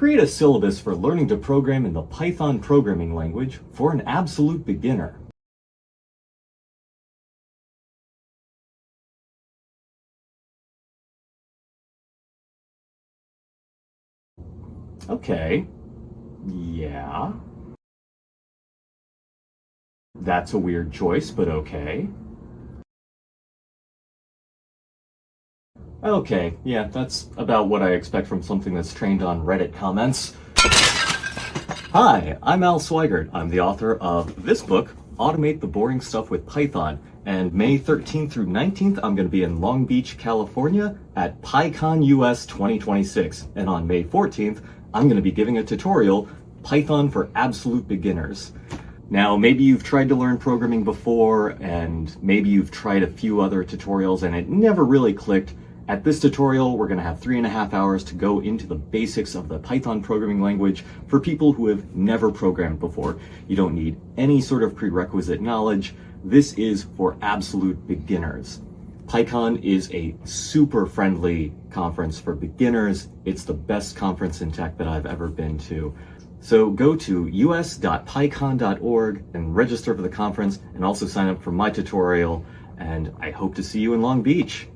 Create a syllabus for learning to program in the Python programming language for an absolute beginner. Okay, yeah. That's a weird choice, but okay. Okay, yeah, that's about what I expect from something that's trained on Reddit comments. Hi, I'm Sweigart. I'm the author of this book, Automate the Boring Stuff with Python. And May 13th through 19th, I'm going to be in Long Beach, California at PyCon US 2026. And on May 14th, I'm going to be giving a tutorial, Python for Absolute Beginners. Now, maybe you've tried to learn programming before, and maybe you've tried a few other tutorials and it never really clicked. At this tutorial, we're going to have 3.5 hours to go into the basics of the Python programming language for people who have never programmed before. You don't need any sort of prerequisite knowledge. This is for absolute beginners. PyCon is a super friendly conference for beginners. It's the best conference in tech that I've ever been to. So go to us.pycon.org and register for the conference, and also sign up for my tutorial. And I hope to see you in Long Beach.